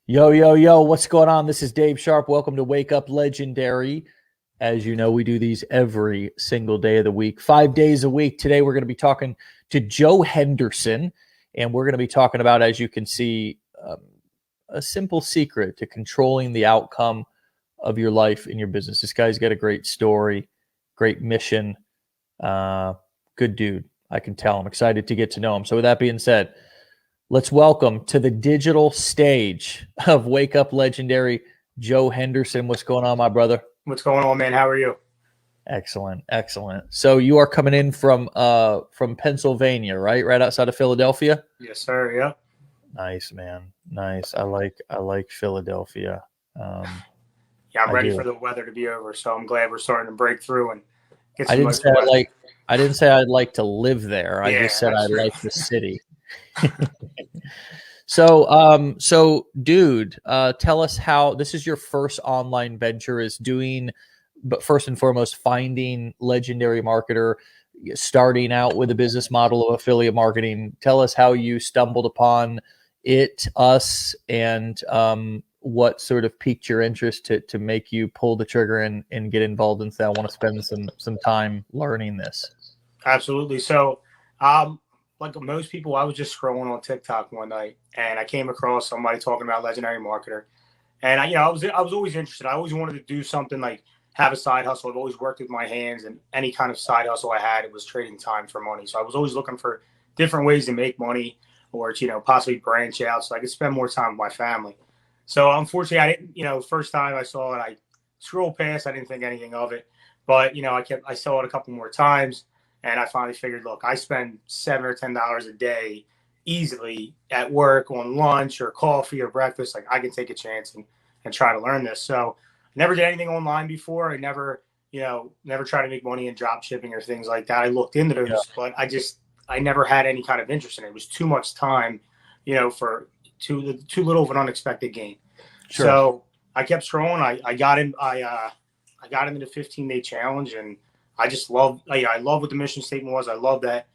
Yo, yo, yo, what's going on? This is Dave Sharpe. Welcome to Wake Up Legendary. As you know, we do these every single day of the week, 5 days a week. Today, we're going to be talking to Joe Henderson, and we're going to be talking about, as you can see, a simple secret to controlling the outcome of your life and your business. This guy's got a great story, great mission, good dude. I can tell. I'm excited to get to know him. So with that being said, let's welcome to the digital stage of Wake Up Legendary, Joe Henderson. What's going on, my brother? What's going on, man? How are you? Excellent, excellent. So you are coming in from Pennsylvania, right? Right outside of Philadelphia? Yes, sir. Yep. Nice, man. Nice. I like Philadelphia. Yeah, I'm I ready do. for the weather to be over, so I'm glad we're starting to break through and get I some didn't nice say I weather. like I didn't say I'd like to live there. I just Yeah, said I that's true. like the city. So, dude, tell us how this is your first online venture is doing, but first and foremost, finding legendary marketer, starting out with a business model of affiliate marketing. Tell us how you stumbled upon it, us, and what sort of piqued your interest to make you pull the trigger and get involved and say, I want to spend some time learning this. Absolutely. So, um, like most people, I was just scrolling on TikTok one night and I came across somebody talking about legendary marketer. And I was always interested. I always wanted to do something like have a side hustle. I've always worked with my hands, and any kind of side hustle I had, it was trading time for money. So I was always looking for different ways to make money, or to possibly branch out so I could spend more time with my family. So unfortunately, I didn't. First time I saw it, I scrolled past. I didn't think anything of it, but I saw it a couple more times, and I finally figured, look, I spend $7 or $10 a day easily at work on lunch or coffee or breakfast. Like, I can take a chance and try to learn this. So I never did anything online before. I never tried to make money in drop shipping or things like that. I looked into Yeah, those, but I never had any kind of interest in it. It was too much time, for too little of an unexpected gain. sure. So I kept scrolling. I got into the 15-day challenge, and I love what the mission statement was. I love that,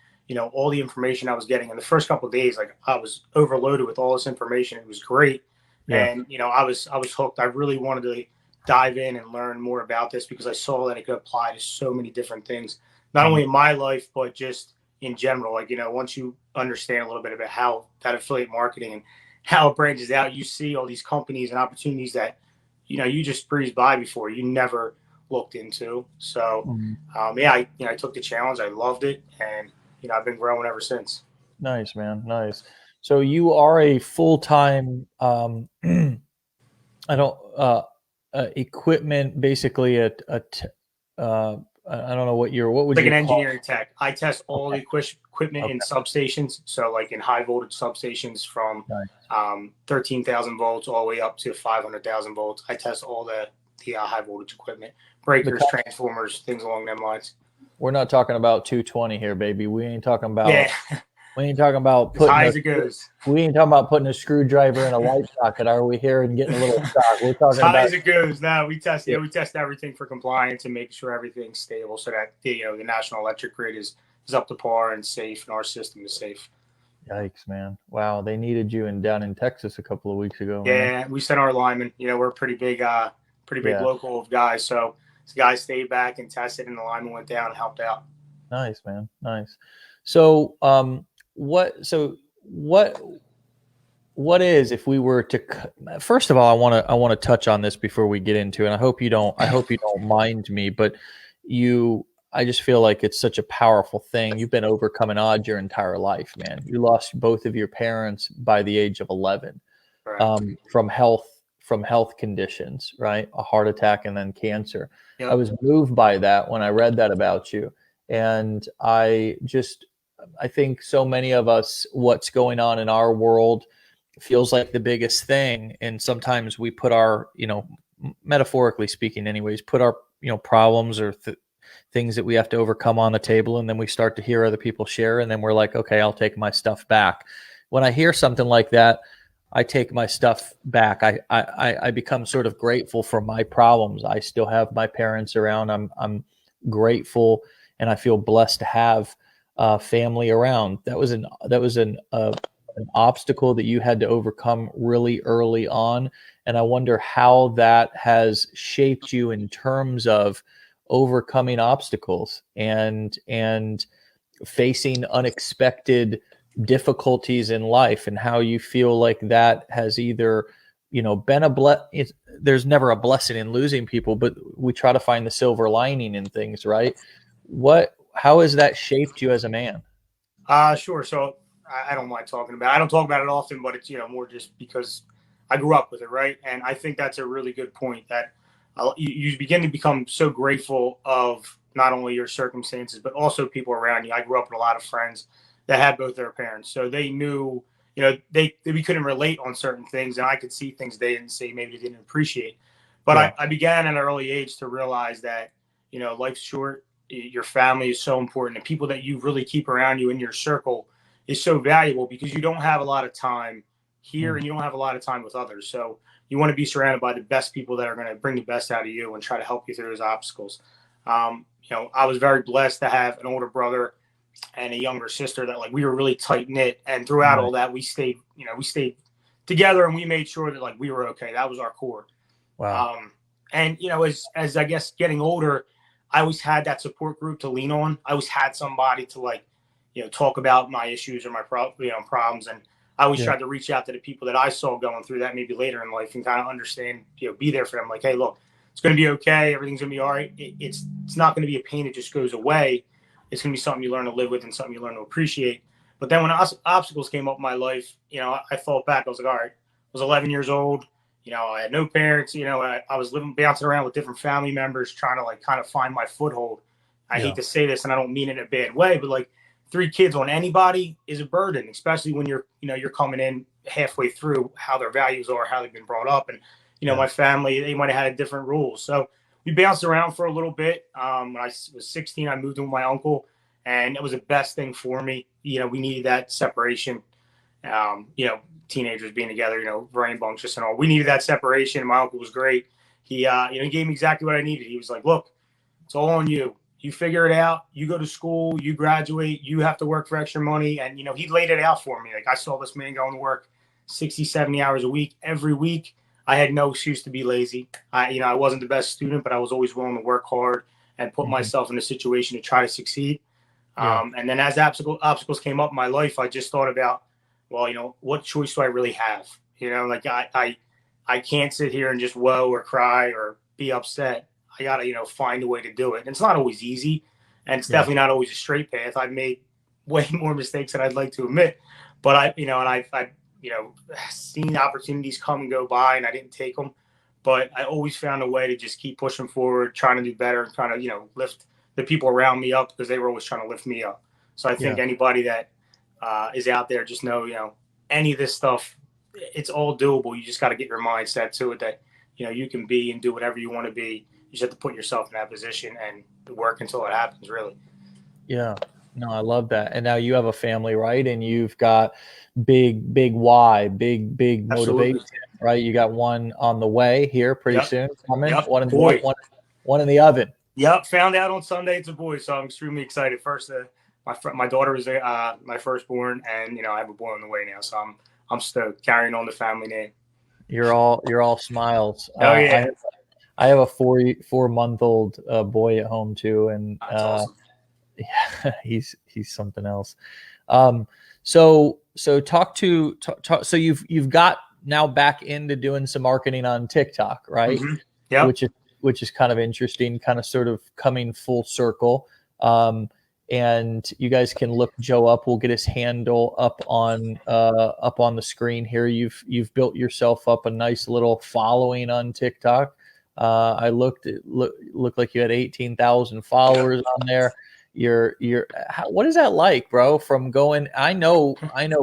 all the information I was getting in the first couple of days. Like, I was overloaded with all this information. It was great. Yeah. And, I was hooked. I really wanted to dive in and learn more about this because I saw that it could apply to so many different things, not Mhm. only in my life, but just in general. Like, once you understand a little bit about how that affiliate marketing and how it branches out, you see all these companies and opportunities that, you just breeze by before you never looked into. So, Mhm. yeah, I took the challenge. I loved it. And, I've been growing ever since. Nice, man. Nice. So you are a full-time, I don't, equipment, basically I don't know what would Like you an call engineering tech. I test all the it? equipment Okay, in okay, substations. So, like in high voltage substations from nice. 13,000 volts all the way up to 500,000 volts. I test all the high voltage equipment, The breakers, co transformers, things along them lines. We're not talking about 220 here, baby. Yeah, We ain't talking about as putting high a as it goes. we ain't talking about putting a screwdriver in a light socket, are we here and getting a little shock? We're As talking high about as it goes. Now yeah, we test everything for compliance and make sure everything's stable so that the national electric grid is up to par and safe, and our system is safe. yikes, man. Wow, they needed you down in Texas a couple of weeks ago, man. Yeah, we sent our linemen. We're a pretty big Yeah, local of guys. So the guys stayed back and tested, and the lineman went down and helped out. nice, man. Nice. So, what so what is if we were to first of all, I want to touch on this before we get into it. And I hope you don't mind me, but you I just feel like it's such a powerful thing. You've been overcoming odds your entire life, man. You lost both of your parents by the age of 11, Correct. from health conditions, right? A heart attack and then cancer. I Yep. was moved by that when I read that about you, and I think so many of us, what's going on in our world feels like the biggest thing. And sometimes we put our, metaphorically speaking, anyways, put our, problems or things that we have to overcome on the table. And then we start to hear other people share. And then we're like, okay, I'll take my stuff back. When I hear something like that, I take my stuff back. I become sort of grateful for my problems. I still have my parents around. I'm grateful, and I feel blessed to have family around. That was an an obstacle that you had to overcome really early on. And I wonder how that has shaped you in terms of overcoming obstacles and facing unexpected difficulties in life, and how you feel like that has either, been there's never a blessing in losing people, but we try to find the silver lining in things, right? How has that shaped you as a man? Sure. So I don't mind talking about it. I don't talk about it often, but it's, more just because I grew up with it, right? And I think that's a really good point, that you begin to become so grateful of not only your circumstances, but also people around you. I grew up with a lot of friends that had both their parents. So they knew, we couldn't relate on certain things, and I could see things they didn't see, maybe they didn't appreciate. But Yeah. I began at an early age to realize that, life's short. Your family is so important, and people that you really keep around you in your circle is so valuable, because you don't have a lot of time here and you don't have a lot of time with others. So you want to be surrounded by the best people that are going to bring the best out of you and try to help you through those obstacles. I was very blessed to have an older brother and a younger sister that, like, we were really tight knit, and throughout all that we stayed together, and we made sure that, like, we were okay. That was our core. Wow. And as I guess getting older, I always had that support group to lean on. I always had somebody to, like, talk about my issues or my problems. And I always tried to reach out to the people that I saw going through that maybe later in life, and kind of understand, be there for them. Like, hey, look, it's going to be okay. Everything's going to be all right. It's not going to be a pain that just goes away. It's going to be something you learn to live with and something you learn to appreciate. But then when obstacles came up in my life, I thought back. I was like, all right, I was 11 years old. I had no parents. I was bouncing around with different family members, trying to, like, kind of find my foothold. I hate to say this, and I don't mean it in a bad way, but, like, 3 kids on anybody is a burden, especially when you're coming in halfway through how their values are, how they've been brought up. And, my family, they might've had different rules. So we bounced around for a little bit. When I was 16, I moved in with my uncle, and it was the best thing for me. We needed that separation. Teenagers being together, rambunctious and all. We needed that separation. My uncle was great. He gave me exactly what I needed. He was like, look, it's all on you. You figure it out. You go to school, you graduate, you have to work for extra money. And, he laid it out for me. Like, I saw this man going to work 60, 70 hours a week, every week. I had no excuse to be lazy. I wasn't the best student, but I was always willing to work hard and put myself in a situation to try to succeed. And then as obstacles came up in my life, I just thought about, well, what choice do I really have? Like, I can't sit here and just woe or cry or be upset. I got to, find a way to do it. And it's not always easy, and it's definitely not always a straight path. I've made way more mistakes than I'd like to admit, but I've seen opportunities come and go by, and I didn't take them, but I always found a way to just keep pushing forward, trying to do better, and trying to, lift the people around me up, because they were always trying to lift me up. So I think anybody that is out there, just know, any of this stuff, it's all doable. You just got to get your mindset to it that, you can be and do whatever you want to be. You just have to put yourself in that position and work until it happens, really. Yeah. No, I love that. And now you have a family, right? And you've got big why, big motivation, right? You got one on the way here pretty soon coming. One in the oven. Yep. Found out on Sunday it's a boy, so I'm extremely excited. First, my daughter was my firstborn, and I have a boy on the way now, so I'm stoked, carrying on the family name. You're all smiles. Oh yeah. I have a 4-month-old boy at home too, and that's awesome. Yeah, he's something else. So so you've got now back into doing some marketing on TikTok, right? Mm-hmm. Yeah. Which is kind of interesting, kind of sort of coming full circle. And you guys can look Joe up. We'll get his handle up on the screen here. You've built yourself up a nice little following on TikTok. I looked like you had 18,000 followers on there. What is that like, bro? From going, I know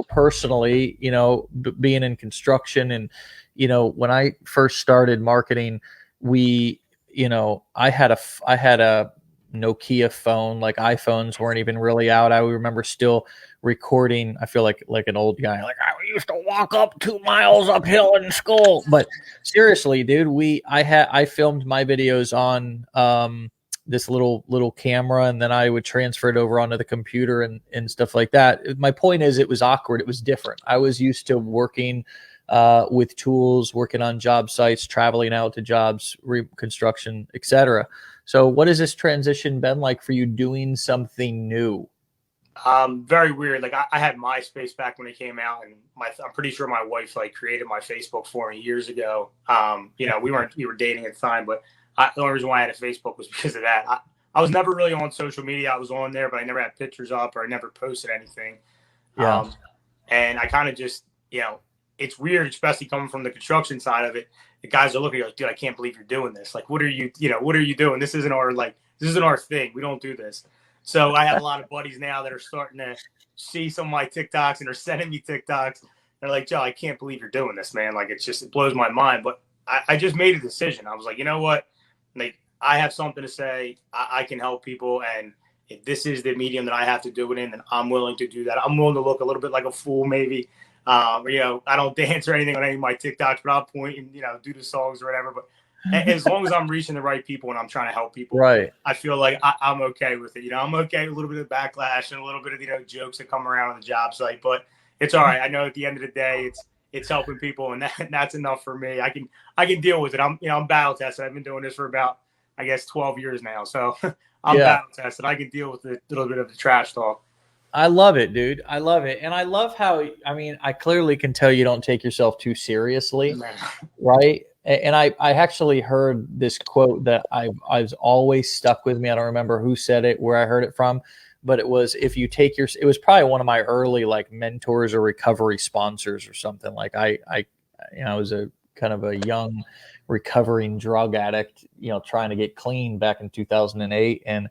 personally, being in construction, and, when I first started marketing, I had a Nokia phone. Like, iPhones weren't even really out. I remember still recording. I feel like an old guy. Like, I used to walk up 2 miles uphill in school. But seriously, dude, I filmed my videos on this little camera, and then I would transfer it over onto the computer and stuff like that. My point is, it was awkward. It was different. I was used to working with tools, working on job sites, traveling out to jobs, reconstruction, etc. So what has this transition been like for you, doing something new? Very weird. Like I had MySpace back when it came out, and I'm pretty sure my wife like created my Facebook for me years ago. We were dating at the time, but the only reason why I had a Facebook was because of that. I was never really on social media. I was on there, but I never had pictures up or I never posted anything. Yeah. And I kind of just, it's weird, especially coming from the construction side of it. The guys are looking like, dude, I can't believe you're doing this. Like, what are you doing? This isn't our thing. We don't do this. So I have a lot of buddies now that are starting to see some of my TikToks and are sending me TikToks. They're like, Joe, I can't believe you're doing this, man. Like, it blows my mind. But I just made a decision. I was like, you know what? Like, I have something to say. I can help people. And if this is the medium that I have to do it in, then I'm willing to do that. I'm willing to look a little bit like a fool, maybe. I don't dance or anything on any of my TikToks, but I'll point and, do the songs or whatever. But as long as I'm reaching the right people and I'm trying to help people, right, I feel like I'm okay with it. I'm okay with a little bit of backlash and a little bit of, jokes that come around on the job site, but it's all right. I know at the end of the day, it's helping people, and that's enough for me. I can deal with it. I'm battle tested. I've been doing this for about, I guess, 12 years now. So I'm battle tested. I can deal with a little bit of the trash talk. I love it, dude. I love it. And I love how, I clearly can tell you don't take yourself too seriously, right? And I actually heard this quote that I've always stuck with me. I don't remember who said it, where I heard it from, but it was, it was probably one of my early like mentors or recovery sponsors or something. Like I was a kind of a young recovering drug addict, trying to get clean back in 2008. And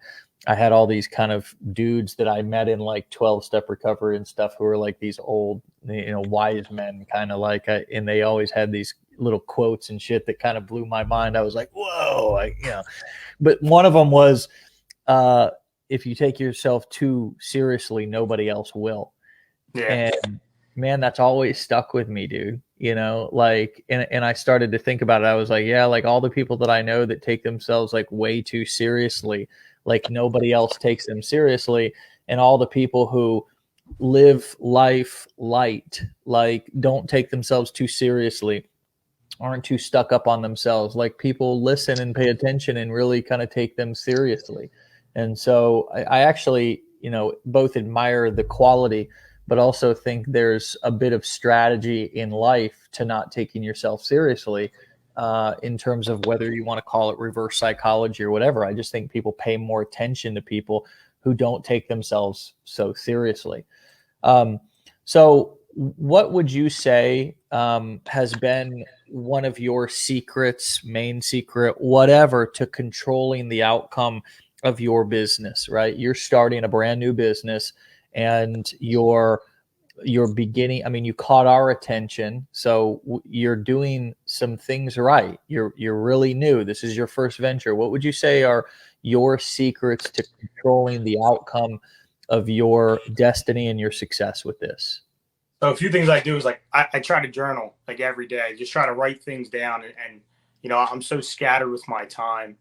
I had all these kind of dudes that I met in like 12-step recovery and stuff who were like these old, wise men, kind of like, and they always had these little quotes and shit that kind of blew my mind. I was like, whoa, but one of them was, if you take yourself too seriously, nobody else will. Yeah. And man, that's always stuck with me, dude. And I started to think about it. I was like, yeah, like all the people that I know that take themselves like way too seriously, like nobody else takes them seriously. And all the people who live life light, like don't take themselves too seriously, aren't too stuck up on themselves. Like people listen and pay attention and really kind of take them seriously. And so I actually, both admire the quality, but also think there's a bit of strategy in life to not taking yourself seriously, in terms of whether you want to call it reverse psychology or whatever. I just think people pay more attention to people who don't take themselves so seriously. So what would you say has been one of your secrets, main secret, whatever, to controlling the outcome of your business, right? You're starting a brand new business and you're beginning. You caught our attention, so you're doing some things right. You're really new. This is your first venture. What would you say are your secrets to controlling the outcome of your destiny and your success with this? So a few things I do is like I try to journal like every day. Just try to write things down, and I'm so scattered with my time,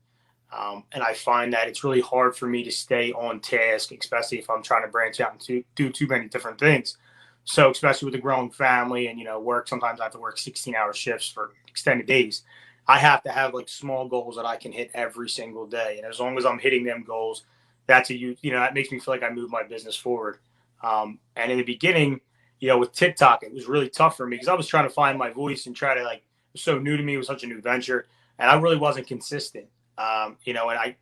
and I find that it's really hard for me to stay on task, especially if I'm trying to branch out and do too many different things. So especially with a growing family and work, sometimes I have to work 16-hour shifts for extended days. I have to have like small goals that I can hit every single day, and as long as I'm hitting them goals, that makes me feel like I move my business forward. And in the beginning, with TikTok, it was really tough for me because I was trying to find my voice and try to it was so new to me. It was such a new venture, and I really wasn't consistent. And I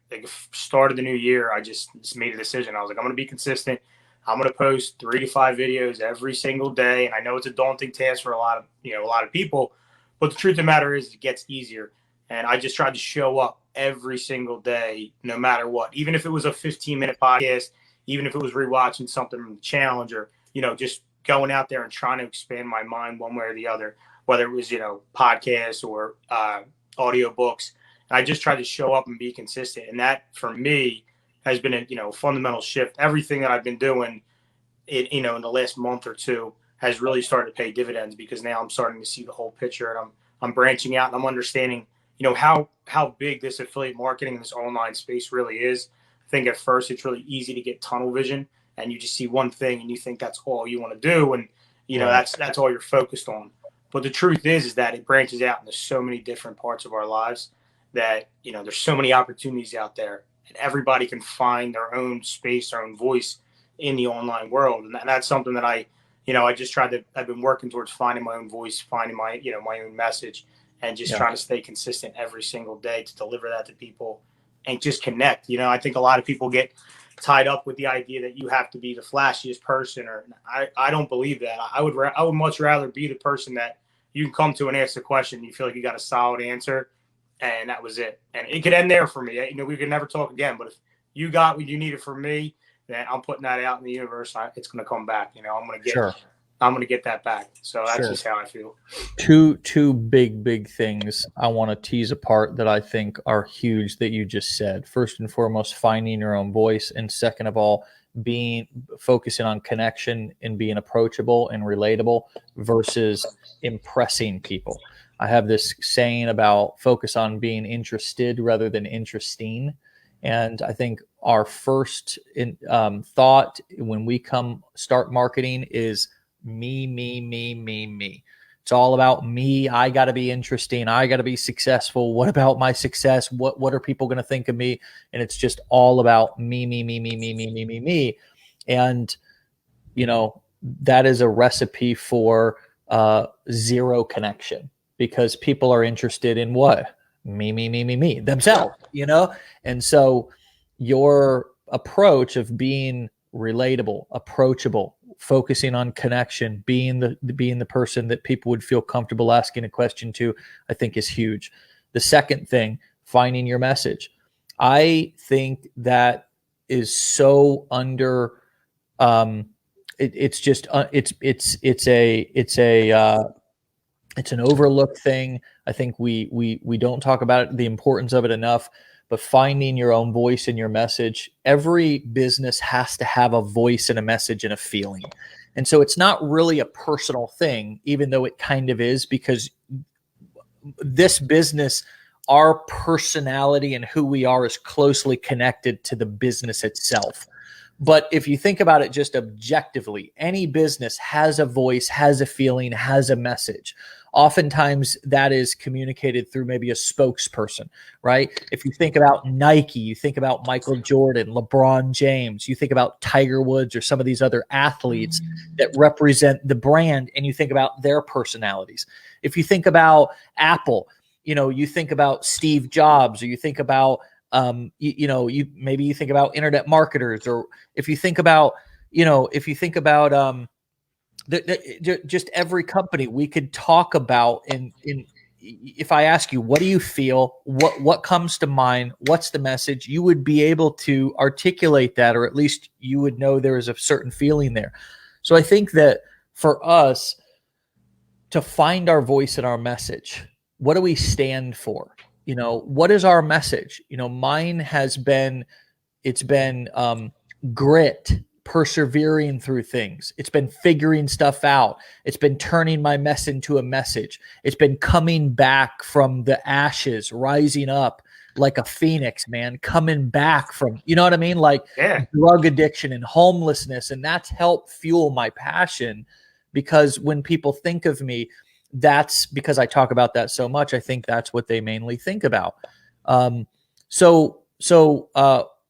started the new year. I just made a decision. I was like, I'm going to be consistent. I'm going to post 3 to 5 videos every single day. And I know it's a daunting task for a lot of people, but the truth of the matter is it gets easier. And I just tried to show up every single day, no matter what, even if it was a 15-minute podcast, even if it was rewatching something from the challenge or, just going out there and trying to expand my mind one way or the other, whether it was, podcasts or audio books. And I just tried to show up and be consistent. And that for me has been a fundamental shift. Everything that I've been doing, in the last month or two has really started to pay dividends because now I'm starting to see the whole picture and I'm branching out and I'm understanding, how big this affiliate marketing and this online space really is. I think at first it's really easy to get tunnel vision, and you just see one thing and you think that's all you want to do, and that's all you're focused on. But the truth is that it branches out into so many different parts of our lives that there's so many opportunities out there, and everybody can find their own space, their own voice in the online world. And that's something that I've been working towards finding my own voice, finding my own message, and just trying to stay consistent every single day to deliver that to people and just connect. I think a lot of people get tied up with the idea that you have to be the flashiest person, or I don't believe that. I would much rather be the person that you can come to and ask a question and you feel like you got a solid answer, and that was it. And it could end there for me. We could never talk again, but if you got what you needed from me, then I'm putting that out in the universe. It's going to come back. I'm going to get that back. So that's just how I feel. Two big things I want to tease apart that I think are huge that you just said. First and foremost, finding your own voice. And second of all, focusing on connection and being approachable and relatable versus impressing people. I have this saying about focus on being interested rather than interesting. And I think our first thought when we start marketing is me. It's all about me. I got to be interesting. I got to be successful. What about my success? What are people going to think of me? And it's just all about me. And, that is a recipe for zero connection, because people are interested in what? Me, themselves, And so your approach of being relatable, approachable, focusing on connection, being the person that people would feel comfortable asking a question to, I think is huge. The second thing, finding your message. I think that is so under. It's an overlooked thing. I think we don't talk about it, the importance of it enough. But finding your own voice and your message, every business has to have a voice and a message and a feeling. And so it's not really a personal thing, even though it kind of is, because this business, our personality and who we are is closely connected to the business itself. But if you think about it just objectively, any business has a voice, has a feeling, has a message. Oftentimes that is communicated through maybe a spokesperson, right? If you think about Nike, you think about Michael Jordan, LeBron James, you think about Tiger Woods or some of these other athletes that represent the brand, and you think about their personalities. If you think about Apple, you think about Steve Jobs, or you think about you think about internet marketers, or if you think about just every company we could talk about. In if I ask you, what do you feel? What comes to mind? What's the message? You would be able to articulate that, or at least you would know there is a certain feeling there. So I think that for us to find our voice and our message, what do we stand for? What is our message? Mine has been, grit, persevering through things. It's been figuring stuff out. It's been turning my mess into a message. It's been coming back from the ashes, rising up like a phoenix, man, coming back from, you know what I mean? Like drug addiction and homelessness. And that's helped fuel my passion, because when people think of me, that's because I talk about that so much. I think that's what they mainly think about. So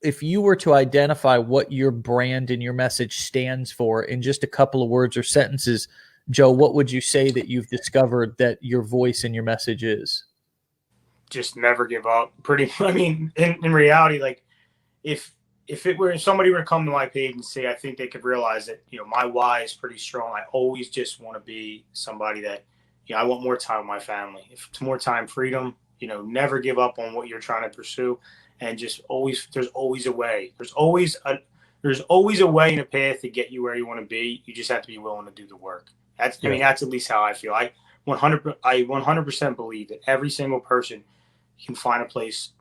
if you were to identify what your brand and your message stands for in just a couple of words or sentences, Joe, what would you say that you've discovered that your voice and your message is? Just never give up. In reality, like if somebody were to come to my page and say, I think they could realize that, my why is pretty strong. I always just want to be somebody that, I want more time with my family. If it's more time, freedom, never give up on what you're trying to pursue. And just there's always a way. There's always a way and a path to get you where you want to be. You just have to be willing to do the work. That's at least how I feel. I 100% believe that every single person can find a place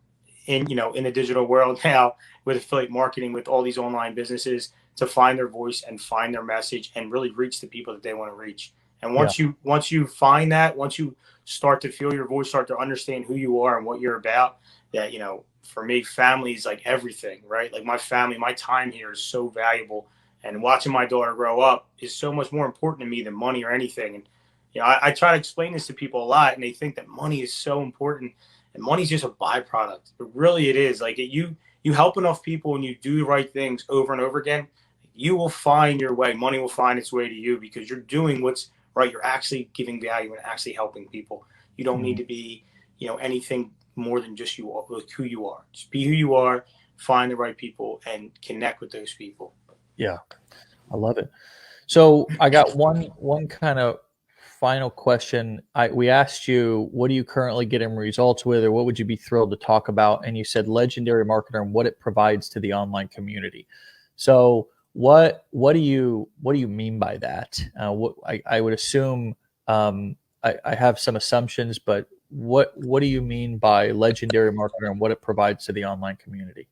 in the digital world now, with affiliate marketing, with all these online businesses, to find their voice and find their message and really reach the people that they want to reach. And Yeah. once you find that, once you start to feel your voice, start to understand who you are and what you're about, that, for me, family is like everything, right? Like my family, my time here is so valuable, and watching my daughter grow up is so much more important to me than money or anything. And I try to explain this to people a lot, and they think that money is so important, and money's just a byproduct. But really, it is. Like you help enough people and you do the right things over and over again, you will find your way. Money will find its way to you because you're doing what's right. You're actually giving value and actually helping people. You don't need to be, anything more than just you, like who you are. Just be who you are, find the right people, and connect with those people. Yeah. I love it. So I got one kind of final question. We asked you, what are you currently getting results with, or what would you be thrilled to talk about? And you said legendary marketer and what it provides to the online community. So what do you mean by that? I would assume I have some assumptions, but what do you mean by legendary marketer and what it provides to the online community?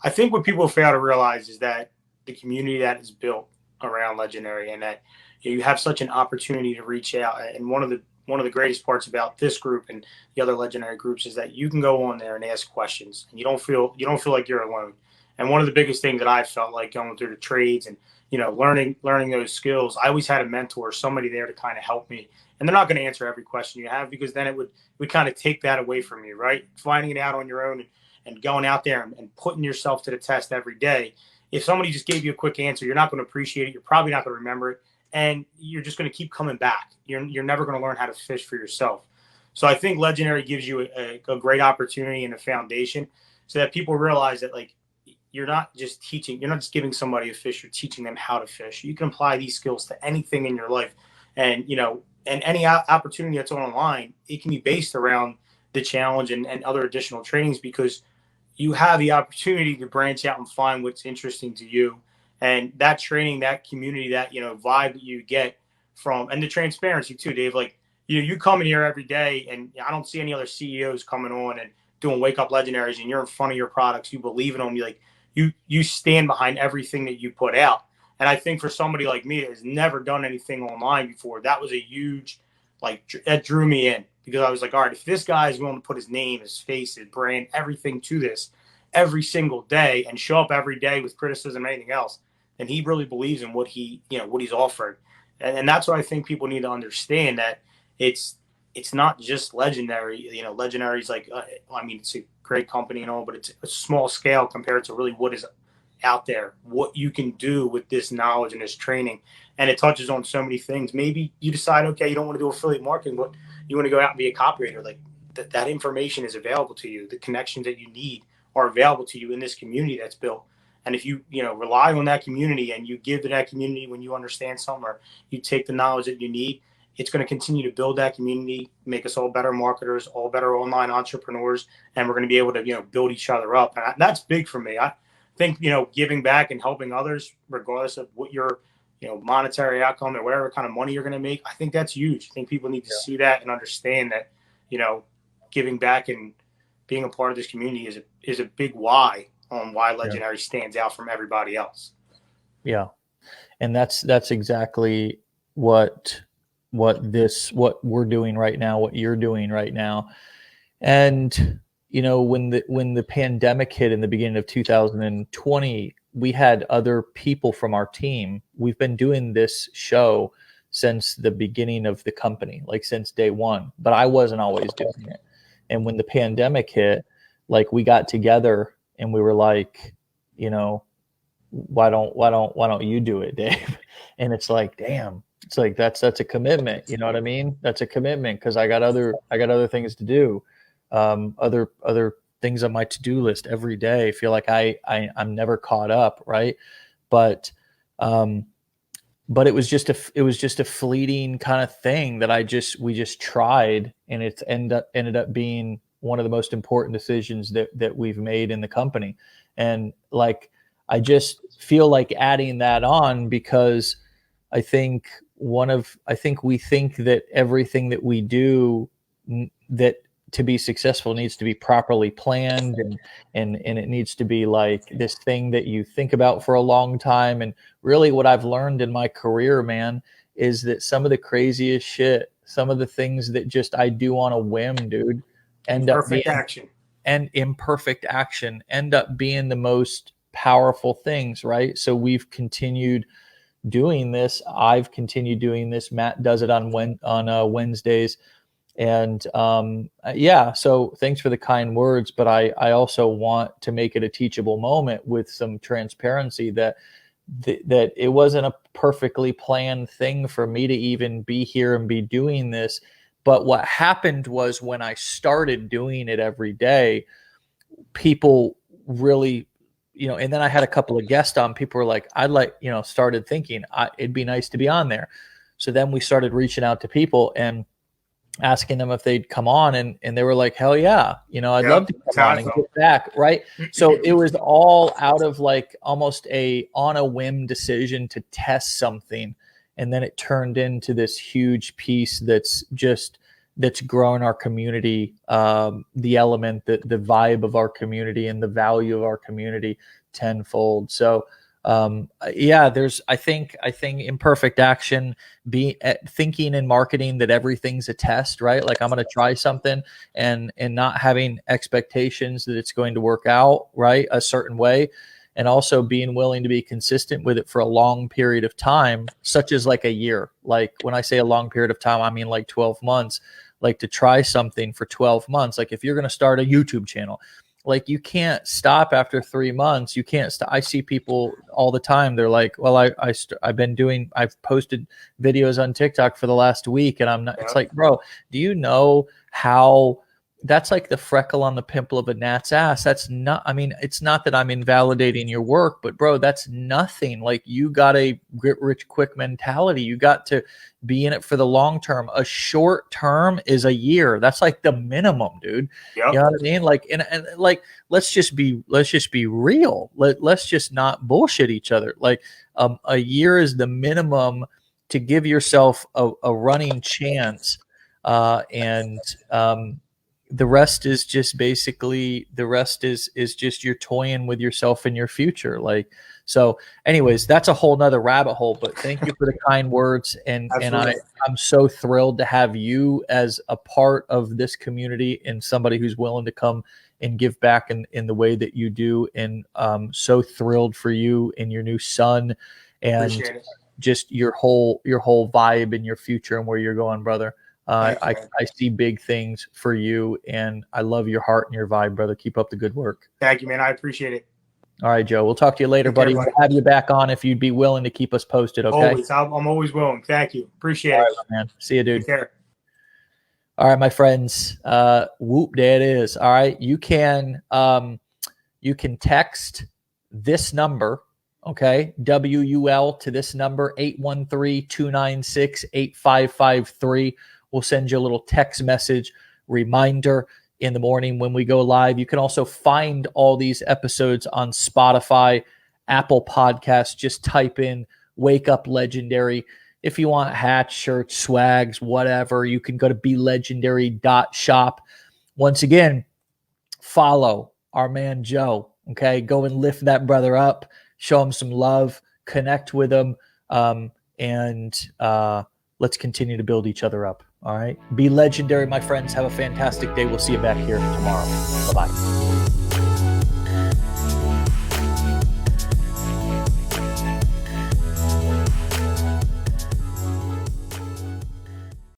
I think what people fail to realize is that the community that is built around Legendary, and that you have such an opportunity to reach out. And one of the greatest parts about this group and the other Legendary groups is that you can go on there and ask questions, and you don't feel like you're alone. And one of the biggest things that I felt like going through the trades and learning those skills, I always had a mentor, somebody there to kind of help me. And they're not going to answer every question you have, because then it would kind of take that away from you, right? Finding it out on your own and going out there and putting yourself to the test every day. If somebody just gave you a quick answer, you're not going to appreciate it. You're probably not going to remember it. And you're just going to keep coming back. You're never going to learn how to fish for yourself. So I think Legendary gives you a great opportunity and a foundation so that people realize that, like, you're not just giving somebody a fish, you're teaching them how to fish. You can apply these skills to anything in your life. And, and any opportunity that's online, it can be based around the challenge and other additional trainings, because you have the opportunity to branch out and find what's interesting to you. And that training, that community, that, vibe that you get from, and the transparency too, Dave, like, you come in here every day, and I don't see any other CEOs coming on and doing wake up legendaries, and you're in front of your products, you believe in them. You stand behind everything that you put out. And I think for somebody like me that has never done anything online before, that was a huge, that drew me in, because I was like, all right, if this guy is willing to put his name, his face, his brand, everything to this every single day and show up every day with criticism and anything else, then he really believes in what he's offered. And that's what I think people need to understand, that it's not just Legendary. Legendary is like, it's a great company and all, but it's a small scale compared to really what is out there, what you can do with this knowledge and this training. And it touches on so many things. Maybe you decide, okay, you don't want to do affiliate marketing, but you want to go out and be a copywriter. Like that information is available to you. The connections that you need are available to you in this community that's built. And if you rely on that community and you give to that community when you understand something, or you take the knowledge that you need, it's going to continue to build that community, make us all better marketers, all better online entrepreneurs, and we're going to be able to build each other up. And that's big for me. I think giving back and helping others, regardless of what your monetary outcome or whatever kind of money you're going to make, I think that's huge. I think people need to see that and understand that giving back and being a part of this community is a big why on why Legendary stands out from everybody else. Yeah. And that's exactly what we're doing right now, what you're doing right now. And when the pandemic hit in the beginning of 2020, we had other people from our team. We've been doing this show since the beginning of the company, like since day one, but I wasn't always doing it. And when the pandemic hit, like, we got together and we were like, why don't you do it, Dave? And it's like, damn, it's like, that's a commitment. You know what I mean? That's a commitment, because I got other things to do. Other things on my to-do list every day. I feel like I'm never caught up. Right. But it was just a fleeting kind of thing that we just tried, and it's ended up being one of the most important decisions that we've made in the company. And like, I just feel like adding that on, because I think we think that everything that we do, that to be successful, needs to be properly planned, and it needs to be like this thing that you think about for a long time. And really what I've learned in my career, man, is that some of the craziest shit, some of the things that just I do on a whim, dude, Imperfect action end up being the most powerful things, right? So we've continued doing this. I've continued doing this. Matt does it on Wednesdays. And yeah, so thanks for the kind words, but I also want to make it a teachable moment with some transparency that it wasn't a perfectly planned thing for me to even be here and be doing this. But what happened was when I started doing it every day, people really, and then I had a couple of guests on, people were like, started thinking it'd be nice to be on there. So then we started reaching out to people and asking them if they'd come on, and they were like, hell yeah, I'd love to come on and get back, right? So it was all out of like almost on a whim decision to test something, and then it turned into this huge piece that's grown our community, the element, the vibe of our community and the value of our community tenfold. So yeah, I think imperfect action, thinking in marketing that everything's a test, right? Like I'm going to try something and not having expectations that it's going to work out, right, a certain way. And also being willing to be consistent with it for a long period of time, such as like a year. Like when I say a long period of time, I mean like 12 months, like to try something for 12 months. Like if you're going to start a YouTube channel, like you can't stop after 3 months. You can't stop. I see people all the time. They're like, well, I've posted videos on TikTok for the last week and I'm not, it's like, bro, do you know how that's like the freckle on the pimple of a gnat's ass? That's not, I mean, it's not that I'm invalidating your work, but bro, that's nothing. Like you got a get rich quick mentality. You got to be in it for the long term. A short term is a year. That's like the minimum, dude. Yep. You know what I mean? Like, and like, let's just be real. Let's just not bullshit each other. Like, a year is the minimum to give yourself a running chance. The rest is just basically just you're toying with yourself and your future. Like, so anyways, that's a whole nother rabbit hole, but thank you for the kind words. And I'm so thrilled to have you as a part of this community and somebody who's willing to come and give back in the way that you do. And so thrilled for you and your new son and just your whole vibe and your future and where you're going, brother. I see big things for you, and I love your heart and your vibe, brother. Keep up the good work. Thank you, man. I appreciate it. All right, Joe. We'll talk to you later, buddy. We'll have you back on if you'd be willing to keep us posted, okay? Always. I'm always willing. Thank you. Appreciate it. Man. See you, dude. Take care. All right, my friends. Whoop, there it is. All right. You can text this number, okay, WUL, to this number, 813-296-8553. We'll send you a little text message reminder in the morning when we go live. You can also find all these episodes on Spotify, Apple Podcasts. Just type in Wake Up Legendary. If you want hats, shirts, swags, whatever, you can go to belegendary.shop. Once again, follow our man Joe, okay? Go and lift that brother up, show him some love, connect with him, and let's continue to build each other up. All right. Be legendary, my friends. Have a fantastic day. We'll see you back here tomorrow. Bye-bye.